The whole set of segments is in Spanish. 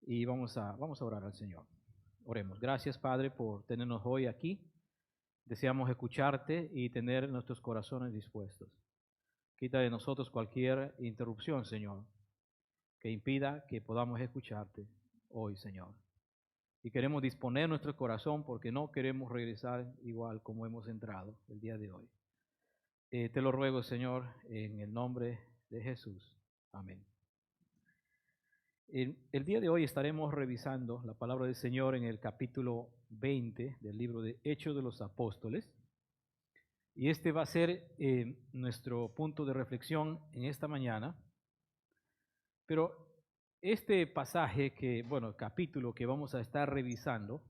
y vamos a orar al Señor. Oremos. Gracias, Padre, por tenernos hoy aquí. Deseamos escucharte y tener nuestros corazones dispuestos. Quita de nosotros cualquier interrupción, Señor, que impida que podamos escucharte hoy, Señor. Y queremos disponer nuestro corazón porque no queremos regresar igual como hemos entrado el día de hoy. Te lo ruego, Señor, en el nombre de Jesús. Amén. El día de hoy estaremos revisando la palabra del Señor en el capítulo 20 del libro de Hechos de los Apóstoles. Y este va a ser nuestro punto de reflexión en esta mañana. Pero este pasaje capítulo que vamos a estar revisando,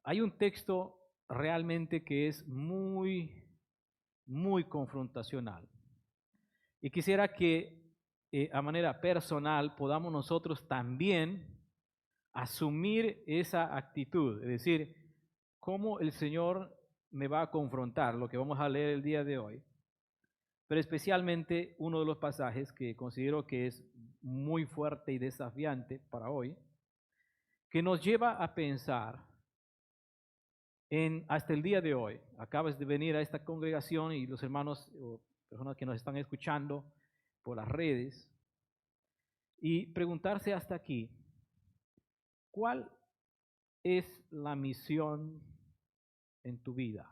hay un texto realmente que es muy, muy confrontacional. Y quisiera que a manera personal podamos nosotros también asumir esa actitud, es decir, cómo el Señor me va a confrontar, lo que vamos a leer el día de hoy, pero especialmente uno de los pasajes que considero que es muy fuerte y desafiante para hoy, que nos lleva a pensar hasta el día de hoy. Acabas de venir a esta congregación y los hermanos o personas que nos están escuchando por las redes, y preguntarse hasta aquí, ¿cuál es la misión en tu vida?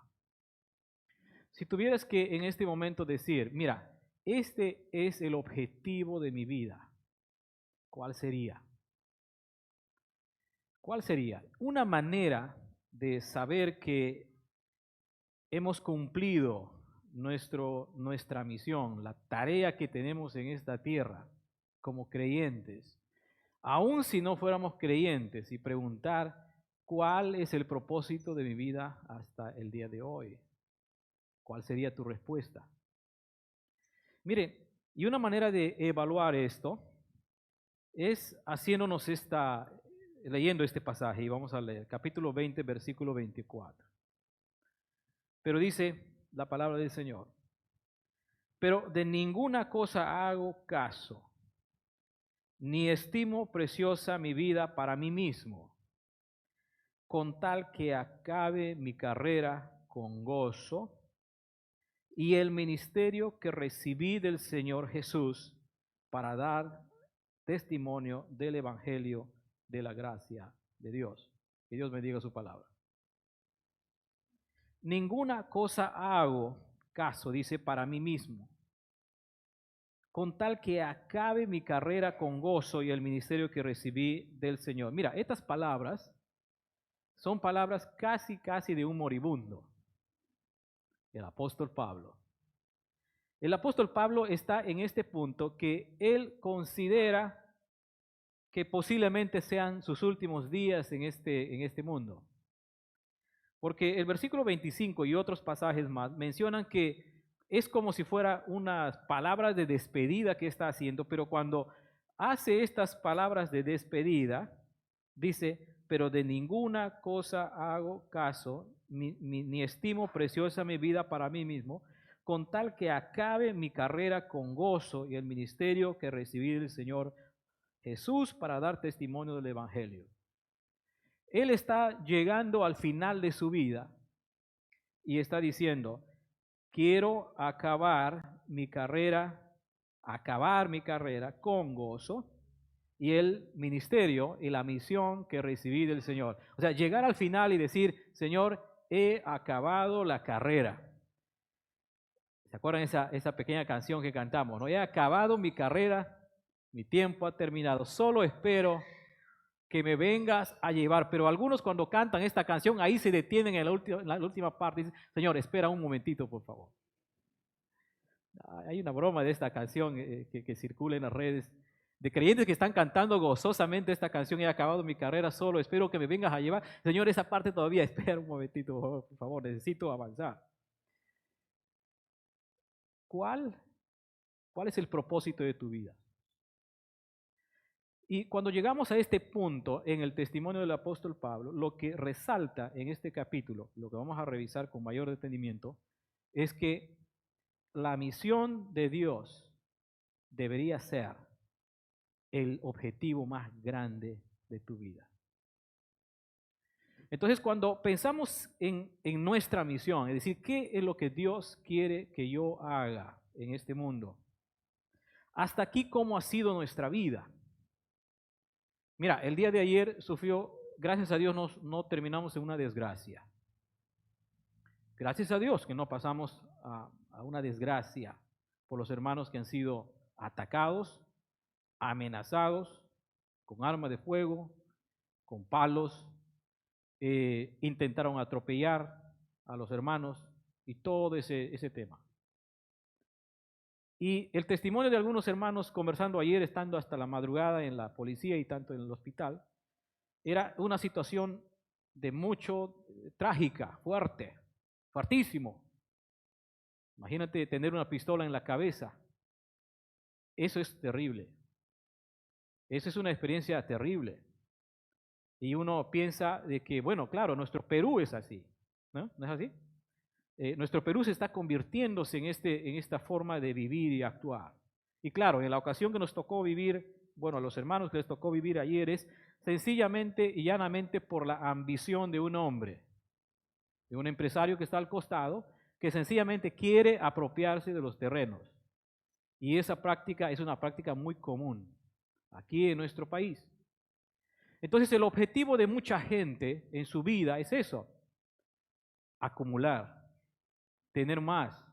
Si tuvieras que en este momento decir, mira, este es el objetivo de mi vida, ¿cuál sería? ¿Cuál sería? Una manera de saber que hemos cumplido nuestra misión, la tarea que tenemos en esta tierra como creyentes, aun si no fuéramos creyentes, y preguntar cuál es el propósito de mi vida hasta el día de hoy. ¿Cuál sería tu respuesta? Mire, y una manera de evaluar esto es leyendo este pasaje, y vamos a leer capítulo 20, versículo 24. Pero dice la palabra del Señor: pero de ninguna cosa hago caso, ni estimo preciosa mi vida para mí mismo, con tal que acabe mi carrera con gozo y el ministerio que recibí del Señor Jesús para dar testimonio del Evangelio de la gracia de Dios. Que Dios bendiga su palabra. Ninguna cosa hago caso, dice, para mí mismo, con tal que acabe mi carrera con gozo y el ministerio que recibí del Señor. Mira, estas palabras son palabras casi de un moribundo, el apóstol Pablo. El apóstol Pablo está en este punto que él considera que posiblemente sean sus últimos días en este mundo. Porque el versículo 25 y otros pasajes más mencionan que es como si fuera unas palabras de despedida que está haciendo, pero cuando hace estas palabras de despedida, dice, pero de ninguna cosa hago caso, ni estimo preciosa mi vida para mí mismo, con tal que acabe mi carrera con gozo y el ministerio que recibí del Señor Jesús para dar testimonio del Evangelio. Él está llegando al final de su vida y está diciendo, quiero acabar mi carrera con gozo y el ministerio y la misión que recibí del Señor. O sea, llegar al final y decir, Señor, he acabado la carrera. ¿Se acuerdan esa pequeña canción que cantamos? ¿No? He acabado mi carrera, mi tiempo ha terminado, solo espero que me vengas a llevar. Pero algunos cuando cantan esta canción, ahí se detienen en la última parte y dicen, Señor, espera un momentito, por favor. Hay una broma de esta canción que circula en las redes, de creyentes que están cantando gozosamente esta canción, he acabado mi carrera solo, espero que me vengas a llevar. Señor, esa parte todavía, espera un momentito, por favor, necesito avanzar. ¿Cuál es el propósito de tu vida? Y cuando llegamos a este punto en el testimonio del apóstol Pablo, lo que resalta en este capítulo, lo que vamos a revisar con mayor detenimiento, es que la misión de Dios debería ser el objetivo más grande de tu vida. Entonces, cuando pensamos en nuestra misión, es decir, ¿qué es lo que Dios quiere que yo haga en este mundo? Hasta aquí, ¿cómo ha sido nuestra vida? Mira, el día de ayer sufrió, gracias a Dios no terminamos en una desgracia. Gracias a Dios que no pasamos a una desgracia por los hermanos que han sido atacados, amenazados con armas de fuego, con palos, intentaron atropellar a los hermanos y todo ese tema. Y el testimonio de algunos hermanos conversando ayer, estando hasta la madrugada en la policía y tanto en el hospital, era una situación de mucho trágica, fuerte, fuertísimo. Imagínate tener una pistola en la cabeza. Eso es terrible. Esa es una experiencia terrible. Y uno piensa de que, bueno, claro, nuestro Perú es así, ¿no? ¿No es así? Nuestro Perú se está convirtiéndose en esta forma de vivir y actuar. Y claro, en la ocasión que nos tocó vivir, bueno, a los hermanos que les tocó vivir ayer es sencillamente y llanamente por la ambición de un hombre, de un empresario que está al costado, que sencillamente quiere apropiarse de los terrenos. Y esa práctica es una práctica muy común aquí en nuestro país. Entonces el objetivo de mucha gente en su vida es eso, acumular, tener más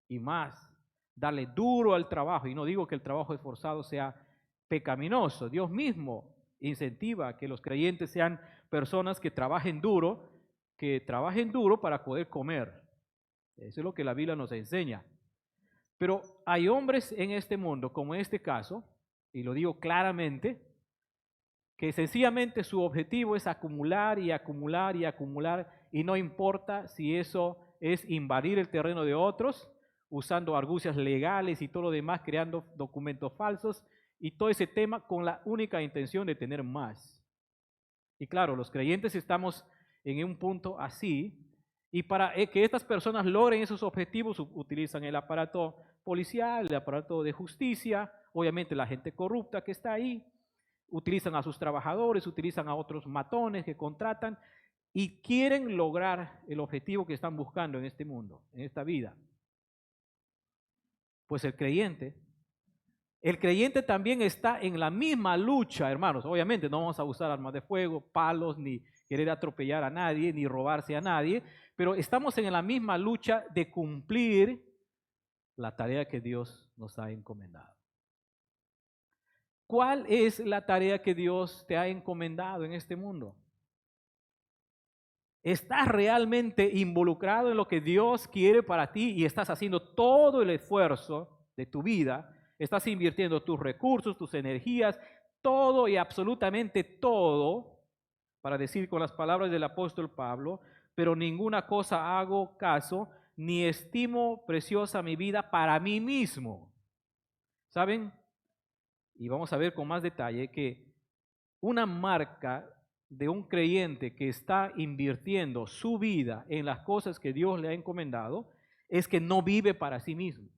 y más, darle duro al trabajo. Y no digo que el trabajo esforzado sea pecaminoso. Dios mismo incentiva a que los creyentes sean personas que trabajen duro para poder comer. Eso es lo que la Biblia nos enseña. Pero hay hombres en este mundo, como en este caso, y lo digo claramente, que sencillamente su objetivo es acumular y acumular y acumular, y no importa si eso es invadir el terreno de otros, usando argucias legales y todo lo demás, creando documentos falsos y todo ese tema con la única intención de tener más. Y claro, los creyentes estamos en un punto así, y para que estas personas logren esos objetivos utilizan el aparato policial, el aparato de justicia, obviamente la gente corrupta que está ahí, utilizan a sus trabajadores, utilizan a otros matones que contratan y quieren lograr el objetivo que están buscando en este mundo, en esta vida. Pues el creyente también está en la misma lucha, hermanos. Obviamente no vamos a usar armas de fuego, palos, ni querer atropellar a nadie, ni robarse a nadie, pero estamos en la misma lucha de cumplir la tarea que Dios nos ha encomendado. ¿Cuál es la tarea que Dios te ha encomendado en este mundo? ¿Estás realmente involucrado en lo que Dios quiere para ti y estás haciendo todo el esfuerzo de tu vida? ¿Estás invirtiendo tus recursos, tus energías, todo y absolutamente todo, para decir con las palabras del apóstol Pablo, pero ninguna cosa hago caso, ni estimo preciosa mi vida para mí mismo? ¿Saben? Y vamos a ver con más detalle que una marca de un creyente que está invirtiendo su vida en las cosas que Dios le ha encomendado es que no vive para sí mismo.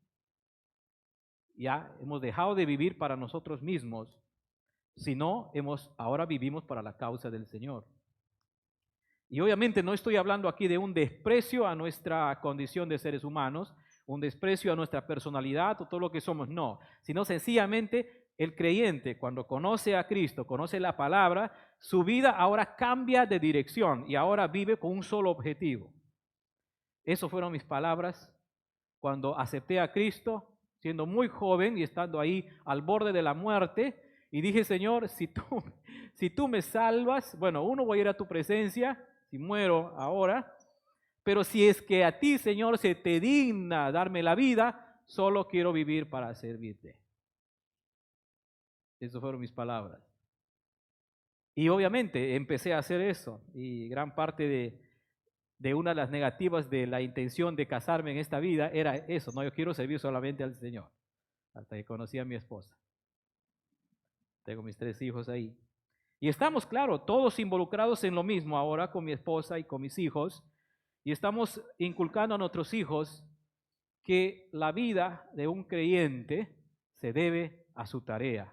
Ya hemos dejado de vivir para nosotros mismos, sino ahora vivimos para la causa del Señor. Y obviamente no estoy hablando aquí de un desprecio a nuestra condición de seres humanos, un desprecio a nuestra personalidad o todo lo que somos, no, sino sencillamente el creyente, cuando conoce a Cristo, conoce la palabra, su vida ahora cambia de dirección y ahora vive con un solo objetivo. Esas fueron mis palabras cuando acepté a Cristo, siendo muy joven y estando ahí al borde de la muerte, y dije, Señor, si tú me salvas, bueno, voy a ir a tu presencia, si muero ahora, pero si es que a ti, Señor, se te digna darme la vida, solo quiero vivir para servirte. Esas fueron mis palabras. Y obviamente empecé a hacer eso. Y gran parte de una de las negativas de la intención de casarme en esta vida era eso. No, yo quiero servir solamente al Señor. Hasta que conocí a mi esposa. Tengo mis 3 hijos ahí. Y estamos, claro, todos involucrados en lo mismo ahora con mi esposa y con mis hijos. Y estamos inculcando a nuestros hijos que la vida de un creyente se debe a su tarea,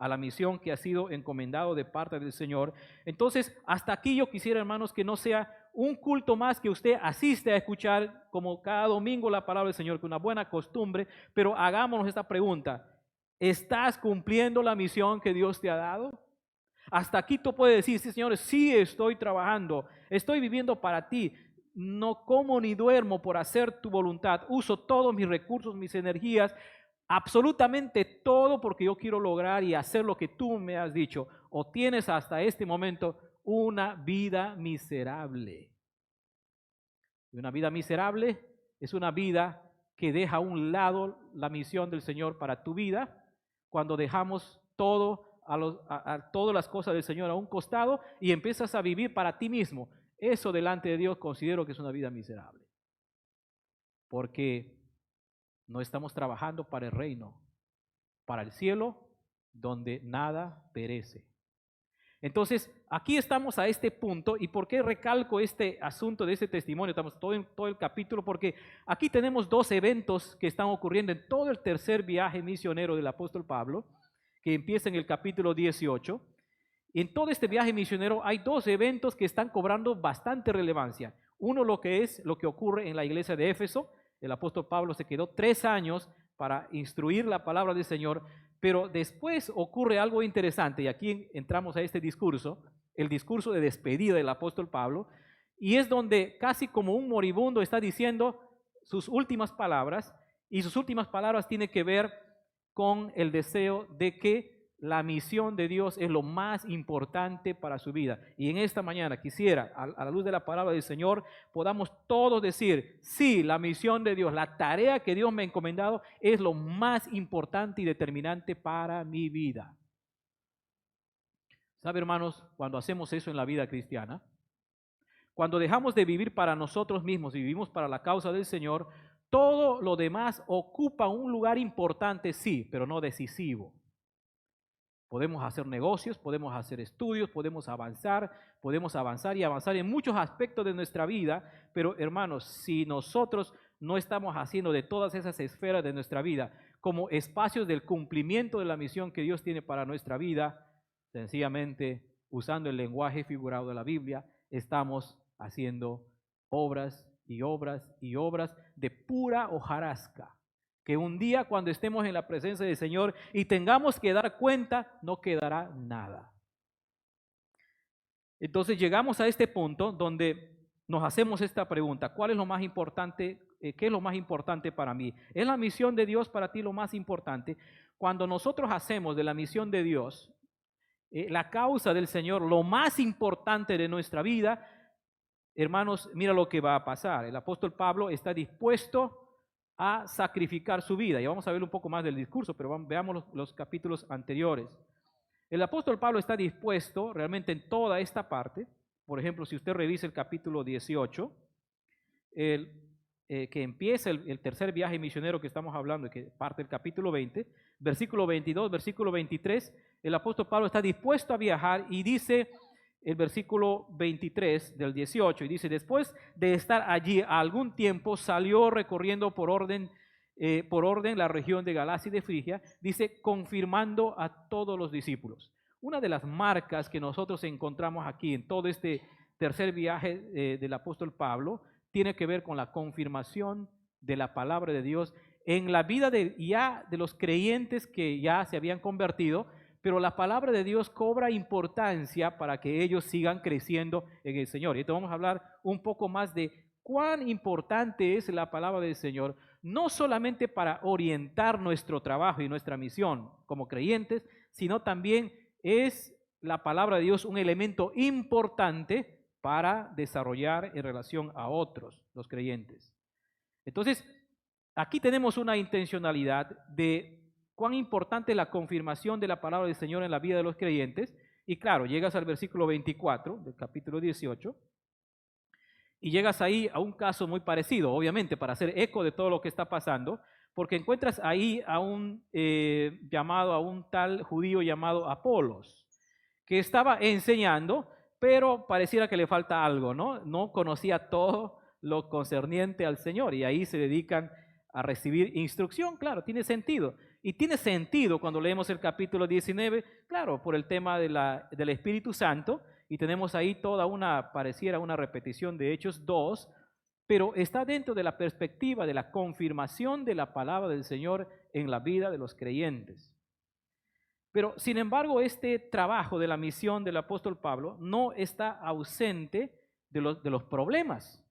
a la misión que ha sido encomendado de parte del Señor. Entonces, hasta aquí yo quisiera, hermanos, que no sea un culto más que usted asiste a escuchar como cada domingo la palabra del Señor, que una buena costumbre, pero hagámonos esta pregunta: ¿estás cumpliendo la misión que Dios te ha dado? Hasta aquí tú puedes decir: sí, Señor, sí estoy trabajando, estoy viviendo para ti, no como ni duermo por hacer tu voluntad, uso todos mis recursos, mis energías, absolutamente todo porque yo quiero lograr y hacer lo que tú me has dicho. O tienes hasta este momento una vida miserable. Y una vida miserable es una vida que deja a un lado la misión del Señor para tu vida, cuando dejamos todo a todas las cosas del Señor a un costado y empiezas a vivir para ti mismo. Eso delante de Dios considero que es una vida miserable, porque no estamos trabajando para el reino, para el cielo, donde nada perece. Entonces, aquí estamos a este punto. ¿Y por qué recalco este asunto de este testimonio? Estamos todo el capítulo, porque aquí tenemos dos eventos que están ocurriendo en todo el tercer viaje misionero del apóstol Pablo, que empieza en el capítulo 18. Y en todo este viaje misionero hay dos eventos que están cobrando bastante relevancia. Uno, lo que ocurre en la iglesia de Éfeso. El apóstol Pablo se quedó 3 años para instruir la palabra del Señor, pero después ocurre algo interesante, y aquí entramos a este discurso, el discurso de despedida del apóstol Pablo, y es donde casi como un moribundo está diciendo sus últimas palabras, y sus últimas palabras tienen que ver con el deseo de que la misión de Dios es lo más importante para su vida. Y en esta mañana quisiera, a la luz de la palabra del Señor, podamos todos decir: sí, la misión de Dios, la tarea que Dios me ha encomendado es lo más importante y determinante para mi vida. ¿Sabe, hermanos? Cuando hacemos eso en la vida cristiana, cuando dejamos de vivir para nosotros mismos y vivimos para la causa del Señor, todo lo demás ocupa un lugar importante, sí, pero no decisivo. Podemos hacer negocios, podemos hacer estudios, podemos avanzar y avanzar en muchos aspectos de nuestra vida, pero hermanos, si nosotros no estamos haciendo de todas esas esferas de nuestra vida como espacios del cumplimiento de la misión que Dios tiene para nuestra vida, sencillamente, usando el lenguaje figurado de la Biblia, estamos haciendo obras y obras y obras de pura hojarasca, que un día, cuando estemos en la presencia del Señor y tengamos que dar cuenta, no quedará nada. Entonces llegamos a este punto donde nos hacemos esta pregunta: ¿cuál es lo más importante? ¿Qué es lo más importante para mí? ¿Es la misión de Dios para ti lo más importante? Cuando nosotros hacemos de la misión de Dios, la causa del Señor, lo más importante de nuestra vida, hermanos, mira lo que va a pasar. El apóstol Pablo está dispuesto a sacrificar su vida. Y vamos a ver un poco más del discurso, pero veamos los capítulos anteriores. El apóstol Pablo está dispuesto realmente en toda esta parte. Por ejemplo, si usted revisa el capítulo 18, que empieza el tercer viaje misionero que estamos hablando, que parte del capítulo 20, versículo 22, versículo 23, el apóstol Pablo está dispuesto a viajar y dice el versículo 23 del 18, y dice: después de estar allí algún tiempo, salió recorriendo por orden la región de Galacia y de Frigia, dice, confirmando a todos los discípulos. Una de las marcas que nosotros encontramos aquí en todo este tercer viaje del apóstol Pablo tiene que ver con la confirmación de la palabra de Dios en la vida de los creyentes que ya se habían convertido, pero la palabra de Dios cobra importancia para que ellos sigan creciendo en el Señor. Y entonces vamos a hablar un poco más de cuán importante es la palabra del Señor, no solamente para orientar nuestro trabajo y nuestra misión como creyentes, sino también es la palabra de Dios un elemento importante para desarrollar en relación a otros, los creyentes. Entonces, aquí tenemos una intencionalidad de cuán importante es la confirmación de la palabra del Señor en la vida de los creyentes. Y claro, llegas al versículo 24 del capítulo 18 y llegas ahí a un caso muy parecido, obviamente, para hacer eco de todo lo que está pasando, porque encuentras ahí a un tal judío llamado Apolos, que estaba enseñando, pero pareciera que le falta algo, ¿no? No conocía todo lo concerniente al Señor, y ahí se dedican a recibir instrucción. Claro, tiene sentido. Y tiene sentido cuando leemos el capítulo 19, claro, por el tema del Espíritu Santo, y tenemos ahí toda pareciera una repetición de Hechos 2, pero está dentro de la perspectiva de la confirmación de la palabra del Señor en la vida de los creyentes. Pero, sin embargo, este trabajo de la misión del apóstol Pablo no está ausente de los problemas.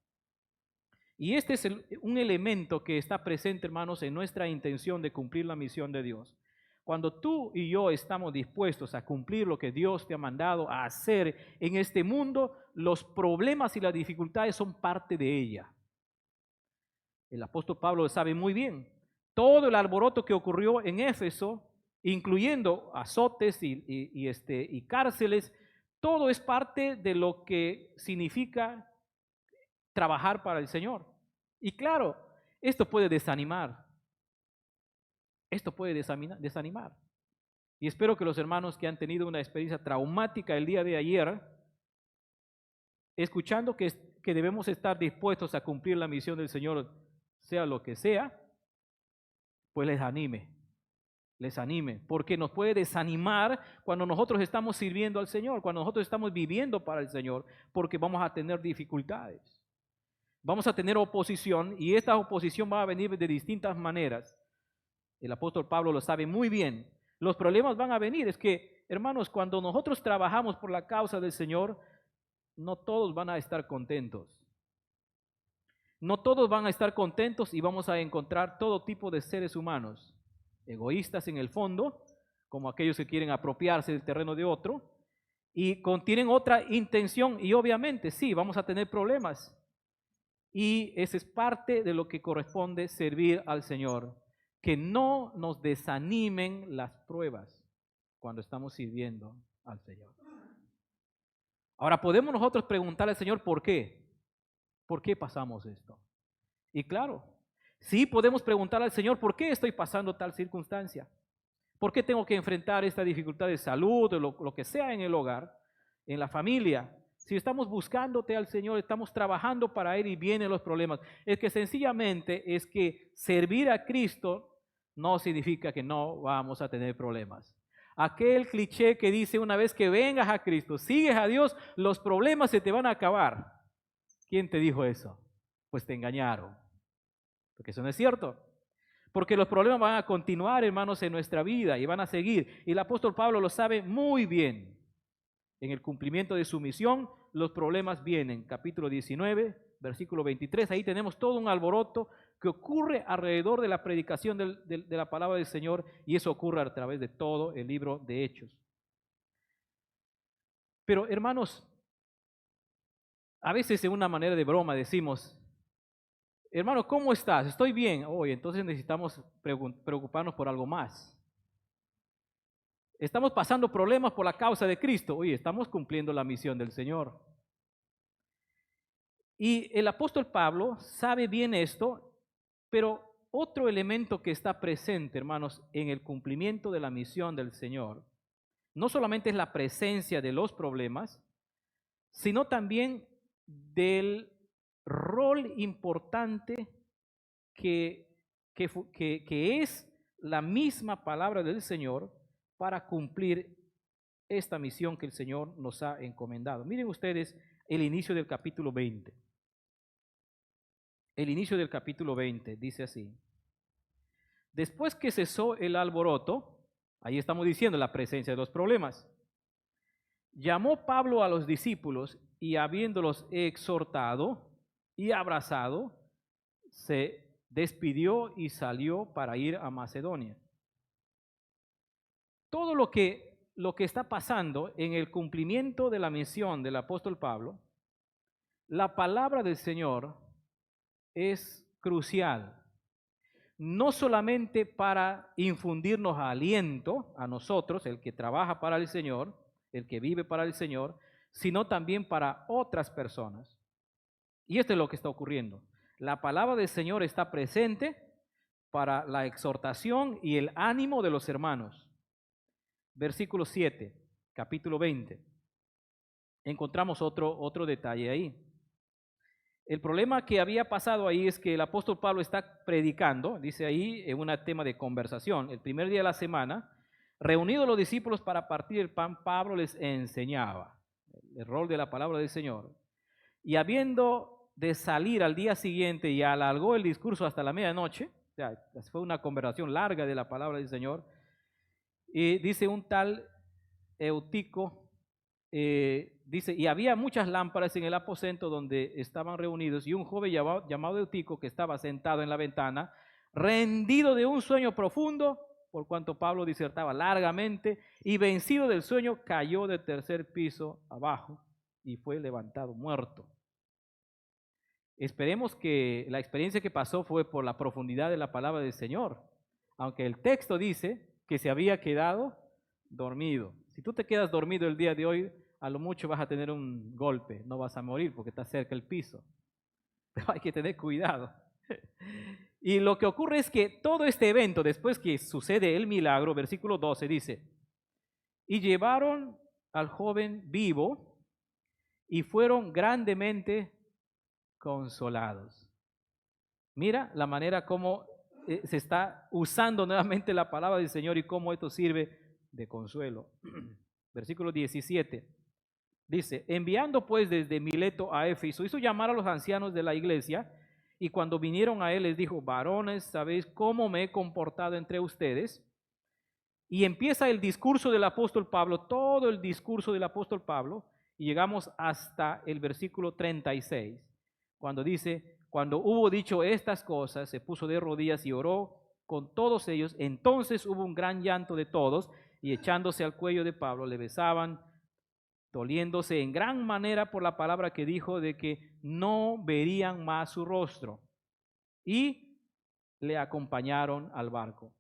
Y este es un elemento que está presente, hermanos, en nuestra intención de cumplir la misión de Dios. Cuando tú y yo estamos dispuestos a cumplir lo que Dios te ha mandado a hacer en este mundo, los problemas y las dificultades son parte de ella. El apóstol Pablo lo sabe muy bien. Todo el alboroto que ocurrió en Éfeso, incluyendo azotes y cárceles, todo es parte de lo que significa trabajar para el Señor. Y claro, esto puede desanimar. Esto puede desanimar. Y espero que los hermanos que han tenido una experiencia traumática el día de ayer, escuchando que debemos estar dispuestos a cumplir la misión del Señor, sea lo que sea, pues les anime, porque nos puede desanimar cuando nosotros estamos sirviendo al Señor, cuando nosotros estamos viviendo para el Señor, porque vamos a tener dificultades. Vamos a tener oposición y esta oposición va a venir de distintas maneras. El apóstol Pablo lo sabe muy bien. Los problemas van a venir. Es que, hermanos, cuando nosotros trabajamos por la causa del Señor, no todos van a estar contentos. No todos van a estar contentos y vamos a encontrar todo tipo de seres humanos, egoístas en el fondo, como aquellos que quieren apropiarse del terreno de otro, y tienen otra intención y obviamente sí, vamos a tener problemas. Y esa es parte de lo que corresponde servir al Señor. Que no nos desanimen las pruebas cuando estamos sirviendo al Señor. Ahora, podemos nosotros preguntarle al Señor por qué. ¿Por qué pasamos esto? Y claro, sí podemos preguntar al Señor por qué estoy pasando tal circunstancia. ¿Por qué tengo que enfrentar esta dificultad de salud o lo que sea en el hogar, en la familia? Si estamos buscándote al Señor, estamos trabajando para Él y vienen los problemas. Es que sencillamente es que servir a Cristo no significa que no vamos a tener problemas. Aquel cliché que dice una vez que vengas a Cristo, sigues a Dios, los problemas se te van a acabar. ¿Quién te dijo eso? Pues te engañaron. Porque eso no es cierto. Porque los problemas van a continuar, hermanos, en nuestra vida y van a seguir. Y el apóstol Pablo lo sabe muy bien. En el cumplimiento de su misión, los problemas vienen. Capítulo 19, versículo 23. Ahí tenemos todo un alboroto que ocurre alrededor de la predicación de la palabra del Señor, y eso ocurre a través de todo el libro de Hechos. Pero, hermanos, a veces de una manera de broma decimos: hermano, ¿cómo estás? Estoy bien. Oye, entonces necesitamos preocuparnos por algo más. Estamos pasando problemas por la causa de Cristo. Oye, estamos cumpliendo la misión del Señor. Y el apóstol Pablo sabe bien esto, pero otro elemento que está presente, hermanos, en el cumplimiento de la misión del Señor, no solamente es la presencia de los problemas, sino también del rol importante que es la misma palabra del Señor para cumplir esta misión que el Señor nos ha encomendado. Miren ustedes el inicio del capítulo 20. El inicio del capítulo 20 dice así: después que cesó el alboroto, ahí estamos diciendo la presencia de los problemas, llamó Pablo a los discípulos y habiéndolos exhortado y abrazado, se despidió y salió para ir a Macedonia. Todo lo que está pasando en el cumplimiento de la misión del apóstol Pablo, la palabra del Señor es crucial. No solamente para infundirnos aliento a nosotros, el que trabaja para el Señor, el que vive para el Señor, sino también para otras personas. Y esto es lo que está ocurriendo. La palabra del Señor está presente para la exhortación y el ánimo de los hermanos. Versículo 7, capítulo 20. Encontramos otro detalle ahí. El problema que había pasado ahí es que el apóstol Pablo está predicando, dice ahí, en un tema de conversación. El primer día de la semana, reunidos los discípulos para partir el pan, Pablo les enseñaba el rol de la palabra del Señor. Y habiendo de salir al día siguiente y alargó el discurso hasta la medianoche, o sea, fue una conversación larga de la palabra del Señor, y dice un tal Eutico, dice, y había muchas lámparas en el aposento donde estaban reunidos, y un joven llamado Eutico, que estaba sentado en la ventana, rendido de un sueño profundo, por cuanto Pablo disertaba largamente, y vencido del sueño, cayó del tercer piso abajo y fue levantado muerto. Esperemos que la experiencia que pasó fue por la profundidad de la palabra del Señor, aunque el texto dice que se había quedado dormido. Si tú te quedas dormido el día de hoy, a lo mucho vas a tener un golpe, no vas a morir porque está cerca el piso. Pero hay que tener cuidado. Y lo que ocurre es que todo este evento, después que sucede el milagro, versículo 12 dice, y llevaron al joven vivo y fueron grandemente consolados. Mira la manera como se está usando nuevamente la palabra del Señor y cómo esto sirve de consuelo. Versículo 17 dice, enviando pues desde Mileto a Éfeso, hizo llamar a los ancianos de la iglesia, y cuando vinieron a él les dijo, varones, ¿sabéis cómo me he comportado entre ustedes? Y empieza el discurso del apóstol Pablo, todo el discurso del apóstol Pablo, y llegamos hasta el versículo 36, cuando dice, cuando hubo dicho estas cosas, se puso de rodillas y oró con todos ellos. Entonces hubo un gran llanto de todos, y echándose al cuello de Pablo, le besaban, doliéndose en gran manera por la palabra que dijo de que no verían más su rostro. Y le acompañaron al barco.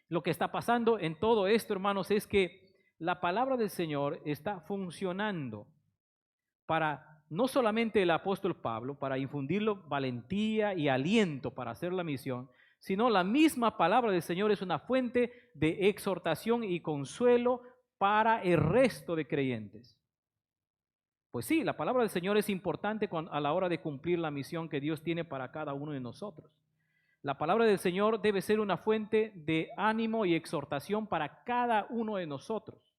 Lo que está pasando en todo esto, hermanos, es que la palabra del Señor está funcionando para no solamente el apóstol Pablo, para infundirle valentía y aliento para hacer la misión, sino la misma palabra del Señor es una fuente de exhortación y consuelo para el resto de creyentes. Pues sí, la palabra del Señor es importante a la hora de cumplir la misión que Dios tiene para cada uno de nosotros. La palabra del Señor debe ser una fuente de ánimo y exhortación para cada uno de nosotros.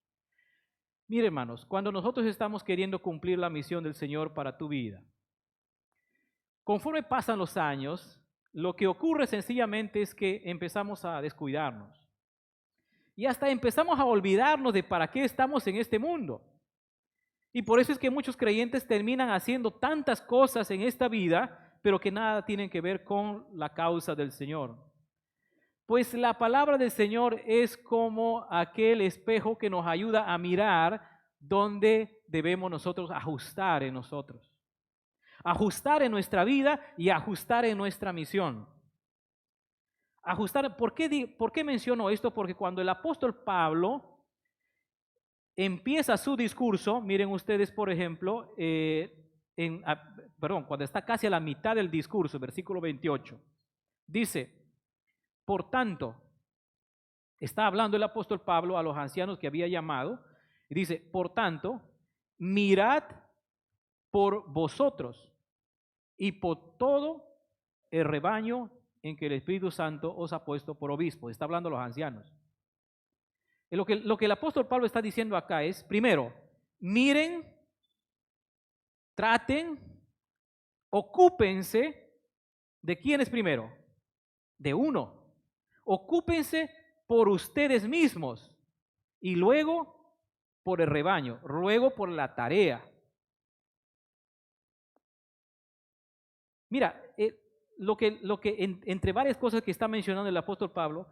Mire, hermanos, cuando nosotros estamos queriendo cumplir la misión del Señor para tu vida, conforme pasan los años, lo que ocurre sencillamente es que empezamos a descuidarnos. Y hasta empezamos a olvidarnos de para qué estamos en este mundo. Y por eso es que muchos creyentes terminan haciendo tantas cosas en esta vida, pero que nada tienen que ver con la causa del Señor. Pues la palabra del Señor es como aquel espejo que nos ayuda a mirar dónde debemos nosotros ajustar en nosotros. Ajustar en nuestra vida y ajustar en nuestra misión. Ajustar, ¿por qué menciono esto? Porque cuando el apóstol Pablo empieza su discurso, miren ustedes, por ejemplo, cuando está casi a la mitad del discurso, versículo 28, dice, por tanto, está hablando el apóstol Pablo a los ancianos que había llamado, y dice, por tanto, mirad por vosotros y por todo el rebaño en que el Espíritu Santo os ha puesto por obispo. Está hablando a los ancianos. Lo que el apóstol Pablo está diciendo acá es, primero, miren, traten, ocúpense, ¿de quién es primero? De uno. Ocúpense por ustedes mismos y luego por el rebaño, luego por la tarea. Mira, entre varias cosas que está mencionando el apóstol Pablo,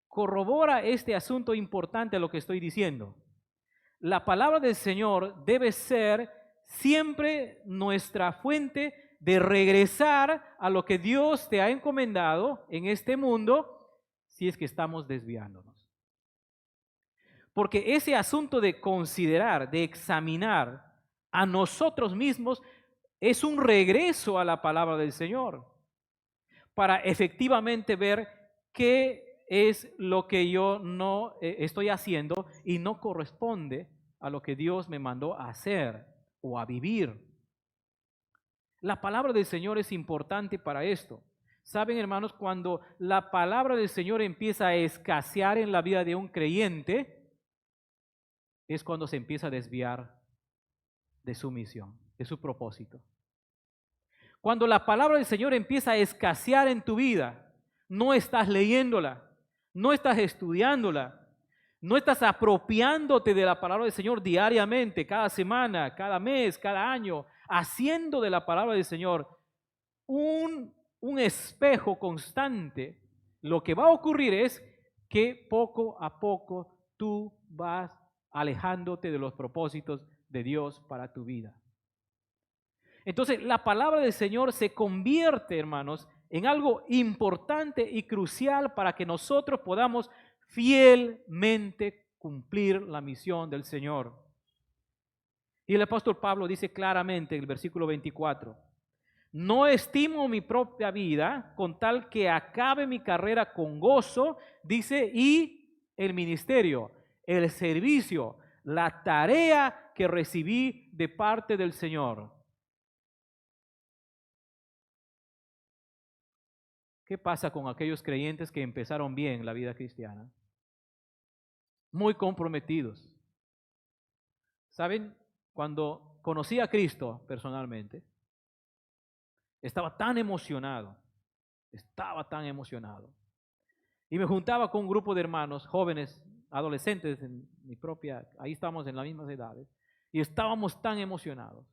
corrobora este asunto importante a lo que estoy diciendo. La palabra del Señor debe ser siempre nuestra fuente de regresar a lo que Dios te ha encomendado en este mundo, si es que estamos desviándonos. Porque ese asunto de considerar, de examinar a nosotros mismos, es un regreso a la palabra del Señor para efectivamente ver qué es lo que yo no estoy haciendo y no corresponde a lo que Dios me mandó a hacer o a vivir. La palabra del Señor es importante para esto. Saben, hermanos, cuando la palabra del Señor empieza a escasear en la vida de un creyente, es cuando se empieza a desviar de su misión, de su propósito. Cuando la palabra del Señor empieza a escasear en tu vida, no estás leyéndola, no estás estudiándola, no estás apropiándote de la palabra del Señor diariamente, cada semana, cada mes, cada año, haciendo de la palabra del Señor un espejo constante, lo que va a ocurrir es que poco a poco tú vas alejándote de los propósitos de Dios para tu vida. Entonces, la palabra del Señor se convierte, hermanos, en algo importante y crucial para que nosotros podamos fielmente cumplir la misión del Señor. Y el apóstol Pablo dice claramente en el versículo 24, no estimo mi propia vida con tal que acabe mi carrera con gozo, dice, y el ministerio, el servicio, la tarea que recibí de parte del Señor. ¿Qué pasa con aquellos creyentes que empezaron bien la vida cristiana? Muy comprometidos. ¿Saben? Cuando conocí a Cristo personalmente, estaba tan emocionado, Y me juntaba con un grupo de hermanos, jóvenes, adolescentes, ahí estábamos en las mismas edades, y estábamos tan emocionados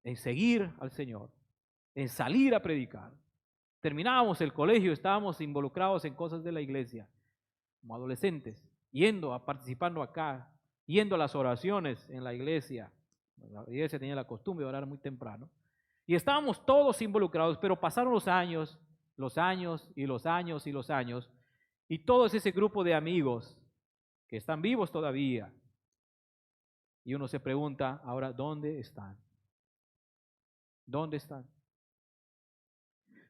en seguir al Señor, en salir a predicar. Terminábamos el colegio, estábamos involucrados en cosas de la iglesia, como adolescentes, participando acá, yendo a las oraciones en la iglesia. La iglesia tenía la costumbre de orar muy temprano. Y estábamos todos involucrados, pero pasaron los años, y todo ese grupo de amigos que están vivos todavía. Y uno se pregunta, ahora, ¿dónde están? ¿Dónde están?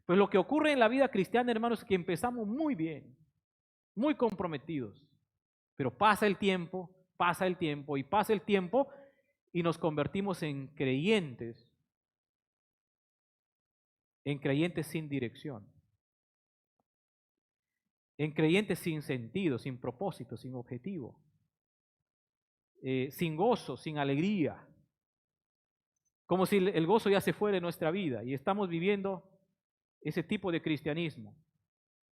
Pues lo que ocurre en la vida cristiana, hermanos, es que empezamos muy bien, muy comprometidos, pero pasa el tiempo y nos convertimos en creyentes sin dirección, en creyentes sin sentido, sin propósito, sin objetivo, sin gozo, sin alegría, como si el gozo ya se fuera de nuestra vida y estamos viviendo ese tipo de cristianismo.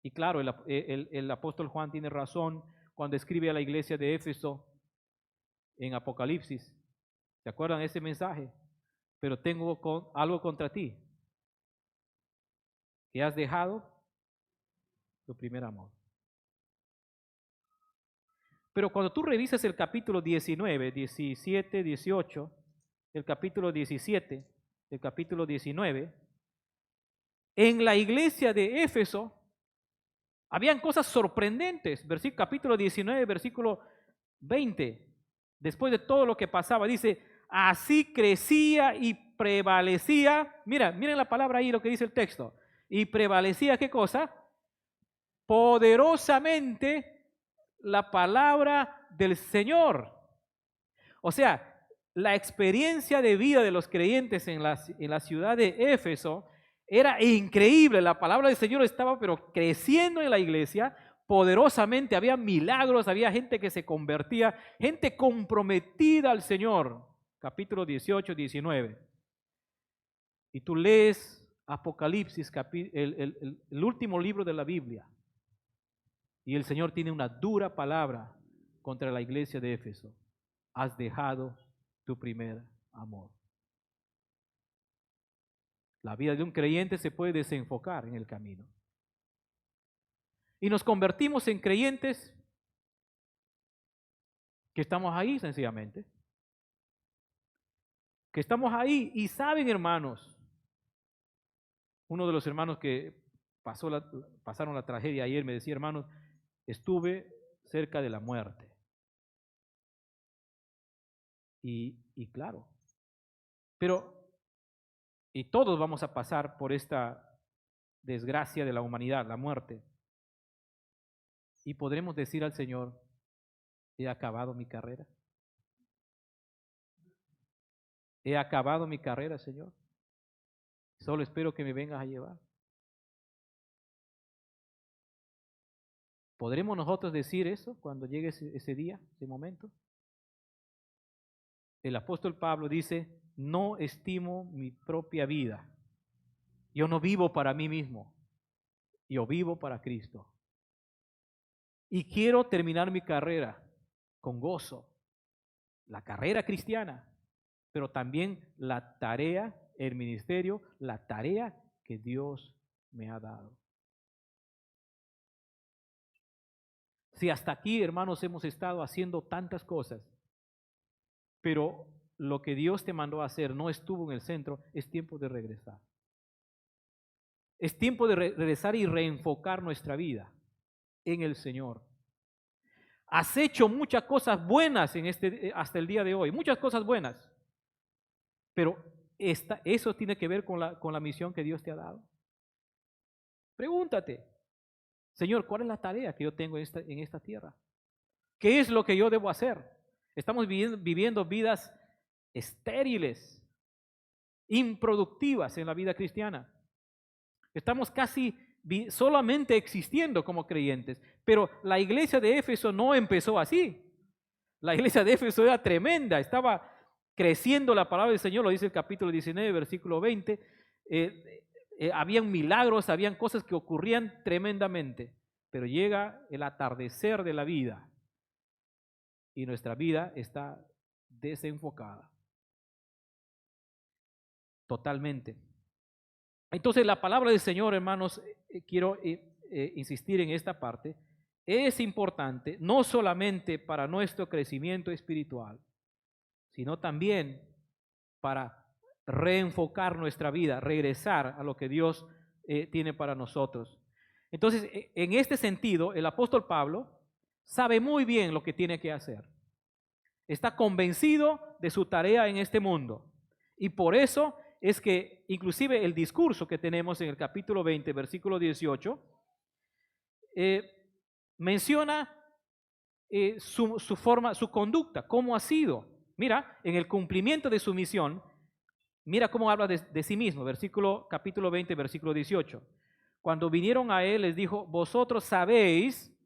Y claro, el apóstol Juan tiene razón cuando escribe a la iglesia de Éfeso en Apocalipsis. ¿Se acuerdan de ese mensaje? Pero tengo algo contra ti, que has dejado tu primer amor. Pero cuando tú revisas el capítulo 19, 17, 18, el capítulo 17, el capítulo 19, en la iglesia de Éfeso habían cosas sorprendentes. Capítulo 19, versículo 20. Después de todo lo que pasaba, dice, así crecía y prevalecía. Miren la palabra ahí, lo que dice el texto. Y prevalecía, ¿qué cosa? Poderosamente la palabra del Señor. O sea, la experiencia de vida de los creyentes en la ciudad de Éfeso era increíble. La palabra del Señor estaba pero creciendo en la iglesia poderosamente. Había milagros, había gente que se convertía, gente comprometida al Señor. Capítulo 18, 19. Y tú lees Apocalipsis, el último libro de la Biblia. Y el Señor tiene una dura palabra contra la iglesia de Éfeso. Has dejado tu primer amor. La vida de un creyente se puede desenfocar en el camino. Y nos convertimos en creyentes que estamos ahí sencillamente. Que estamos ahí y saben, hermanos, uno de los hermanos que pasaron la tragedia ayer me decía, hermanos, estuve cerca de la muerte. Y claro, y todos vamos a pasar por esta desgracia de la humanidad, la muerte. Y podremos decir al Señor, he acabado mi carrera. He acabado mi carrera, Señor. Solo espero que me vengas a llevar. ¿Podremos nosotros decir eso cuando llegue ese día, ese momento? El apóstol Pablo dice, no estimo mi propia vida. Yo no vivo para mí mismo, yo vivo para Cristo. Y quiero terminar mi carrera con gozo, la carrera cristiana, pero también la tarea, el ministerio, la tarea que Dios me ha dado. Si hasta aquí, hermanos, hemos estado haciendo tantas cosas, pero lo que Dios te mandó a hacer no estuvo en el centro, es tiempo de regresar. Es tiempo de regresar y reenfocar nuestra vida en el Señor. Has hecho muchas cosas buenas hasta el día de hoy, muchas cosas buenas, pero eso tiene que ver con la misión que Dios te ha dado. Pregúntate, Señor, ¿cuál es la tarea que yo tengo en esta tierra? ¿Qué es lo que yo debo hacer? Estamos viviendo vidas estériles, improductivas en la vida cristiana. Estamos casi solamente existiendo como creyentes, pero la iglesia de Éfeso no empezó así. La iglesia de Éfeso era tremenda, estaba creciendo la palabra del Señor, lo dice el capítulo 19, versículo 20. Habían milagros, habían cosas que ocurrían tremendamente, pero llega el atardecer de la vida y nuestra vida está desenfocada totalmente. Entonces la palabra del Señor, hermanos, quiero insistir en esta parte, es importante no solamente para nuestro crecimiento espiritual, sino también para reenfocar nuestra vida, regresar a lo que Dios tiene para nosotros. Entonces, en este sentido, el apóstol Pablo sabe muy bien lo que tiene que hacer. Está convencido de su tarea en este mundo. Y por eso es que inclusive el discurso que tenemos en el capítulo 20, versículo 18, menciona su forma, su conducta, cómo ha sido. Mira, en el cumplimiento de su misión, mira cómo habla de sí mismo, capítulo 20, versículo 18. Cuando vinieron a él, les dijo, vosotros sabéis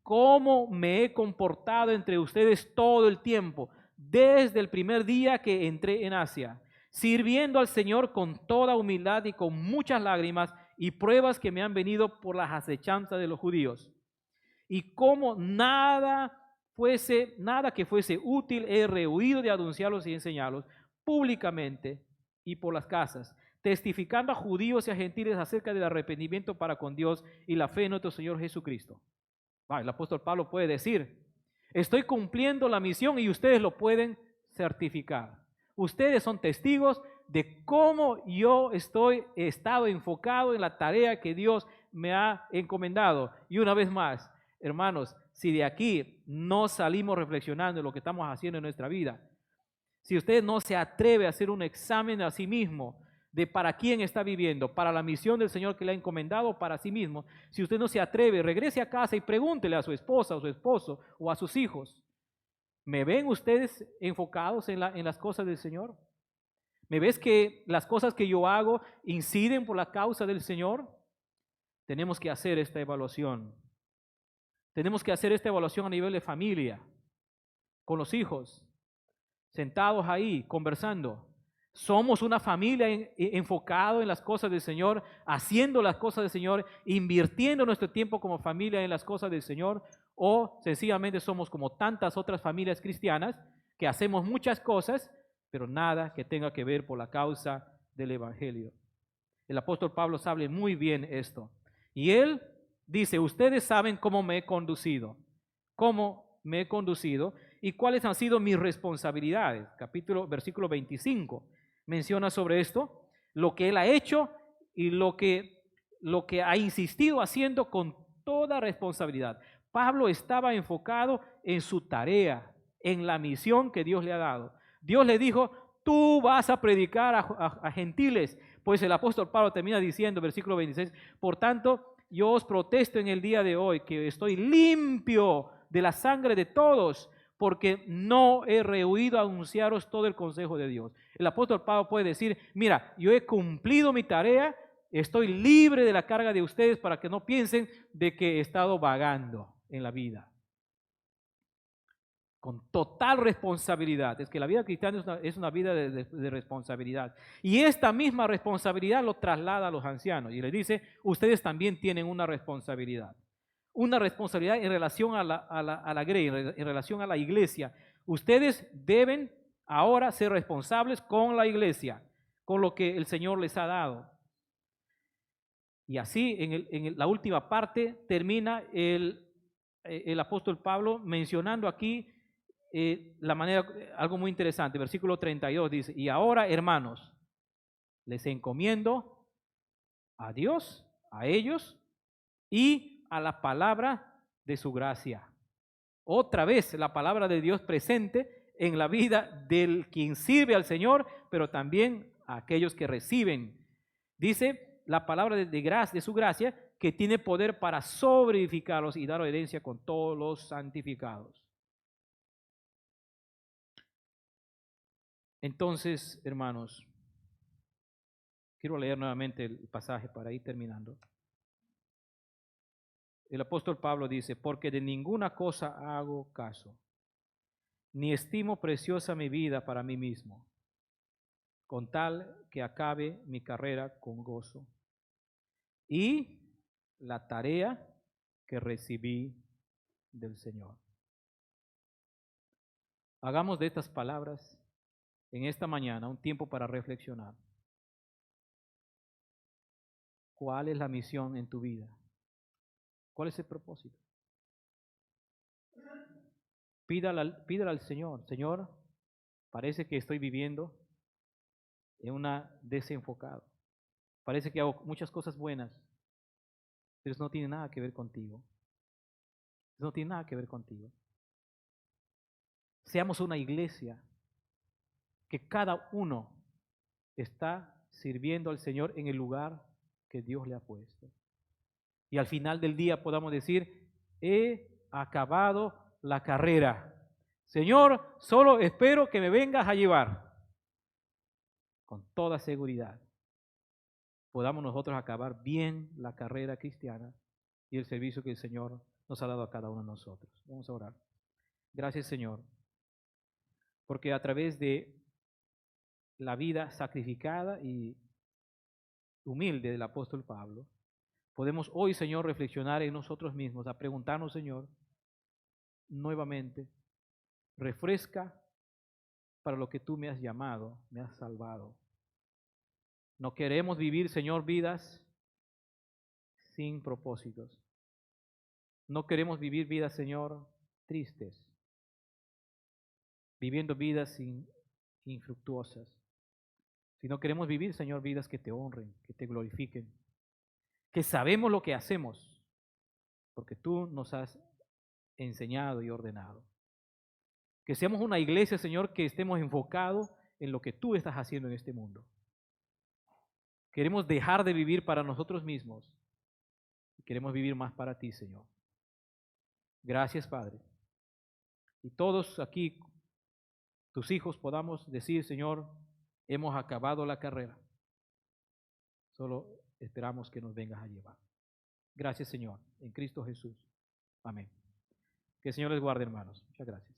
cómo me he comportado entre ustedes todo el tiempo, desde el primer día que entré en Asia, sirviendo al Señor con toda humildad y con muchas lágrimas y pruebas que me han venido por las acechanzas de los judíos. Y como nada que fuese útil, he rehuido de anunciarlos y enseñarlos públicamente y por las casas, testificando a judíos y a gentiles acerca del arrepentimiento para con Dios y la fe en nuestro Señor Jesucristo. El apóstol Pablo puede decir, estoy cumpliendo la misión y ustedes lo pueden certificar. Ustedes son testigos de cómo yo he estado enfocado en la tarea que Dios me ha encomendado. Y una vez más, hermanos, si de aquí no salimos reflexionando en lo que estamos haciendo en nuestra vida, si usted no se atreve a hacer un examen a sí mismo de para quién está viviendo, para la misión del Señor que le ha encomendado, para sí mismo, si usted no se atreve, regrese a casa y pregúntele a su esposa o su esposo o a sus hijos, ¿me ven ustedes enfocados en las cosas del Señor? ¿Me ves que las cosas que yo hago inciden por la causa del Señor? Tenemos que hacer esta evaluación. Tenemos que hacer esta evaluación a nivel de familia, con los hijos, sentados ahí, conversando. Somos una familia enfocada en las cosas del Señor, haciendo las cosas del Señor, invirtiendo nuestro tiempo como familia en las cosas del Señor, o sencillamente somos como tantas otras familias cristianas que hacemos muchas cosas, pero nada que tenga que ver por la causa del Evangelio. El apóstol Pablo sabe muy bien esto. Y él dice, ustedes saben cómo me he conducido, y cuáles han sido mis responsabilidades. Versículo 25 menciona sobre esto, lo que él ha hecho y lo que ha insistido haciendo con toda responsabilidad. Pablo estaba enfocado en su tarea, en la misión que Dios le ha dado. Dios le dijo, tú vas a predicar a gentiles. Pues el apóstol Pablo termina diciendo, versículo 26, por tanto, yo os protesto en el día de hoy que estoy limpio de la sangre de todos, porque no he rehuido a anunciaros todo el consejo de Dios. El apóstol Pablo puede decir, mira, yo he cumplido mi tarea, estoy libre de la carga de ustedes para que no piensen de que he estado vagando en la vida. Con total responsabilidad. Es que la vida cristiana es una vida de responsabilidad. Y esta misma responsabilidad lo traslada a los ancianos y les dice, ustedes también tienen una responsabilidad. Una responsabilidad en relación a la grey, en relación a la iglesia. Ustedes deben ahora ser responsables con la iglesia, con lo que el Señor les ha dado. Y así, la última parte, termina el apóstol Pablo mencionando aquí la manera, algo muy interesante. Versículo 32 dice, y ahora, hermanos, les encomiendo a Dios, a ellos y a la palabra de su gracia. Otra vez la palabra de Dios presente en la vida del quien sirve al Señor, pero también a aquellos que reciben. Dice la palabra gracia, de su gracia, que tiene poder para sobreedificarlos y dar herencia con todos los santificados. Entonces, hermanos, quiero leer nuevamente el pasaje para ir terminando. El apóstol Pablo dice, porque de ninguna cosa hago caso, ni estimo preciosa mi vida para mí mismo, con tal que acabe mi carrera con gozo y la tarea que recibí del Señor. Hagamos de estas palabras en esta mañana un tiempo para reflexionar. ¿Cuál es la misión en tu vida? ¿Cuál es el propósito? Pídale al Señor. Señor, parece que estoy viviendo en una desenfocado. Parece que hago muchas cosas buenas, pero eso no tiene nada que ver contigo. Eso no tiene nada que ver contigo. Seamos una iglesia que cada uno está sirviendo al Señor en el lugar que Dios le ha puesto. Y al final del día podamos decir, he acabado la carrera. Señor, solo espero que me vengas a llevar. Con toda seguridad, podamos nosotros acabar bien la carrera cristiana y el servicio que el Señor nos ha dado a cada uno de nosotros. Vamos a orar. Gracias, Señor, porque a través de la vida sacrificada y humilde del apóstol Pablo, podemos hoy, Señor, reflexionar en nosotros mismos, a preguntarnos, Señor, nuevamente, refresca para lo que tú me has llamado, me has salvado. No queremos vivir, Señor, vidas sin propósitos. No queremos vivir vidas, Señor, tristes, viviendo vidas infructuosas. Sino queremos vivir, Señor, vidas que te honren, que te glorifiquen, que sabemos lo que hacemos, porque tú nos has enseñado y ordenado. Que seamos una iglesia, Señor, que estemos enfocados en lo que tú estás haciendo en este mundo. Queremos dejar de vivir para nosotros mismos y queremos vivir más para ti, Señor. Gracias, Padre. Y todos aquí, tus hijos, podamos decir, Señor, hemos acabado la carrera. Solo esperamos que nos vengas a llevar. Gracias, Señor, en Cristo Jesús. Amén. Que el Señor les guarde, hermanos. Muchas gracias.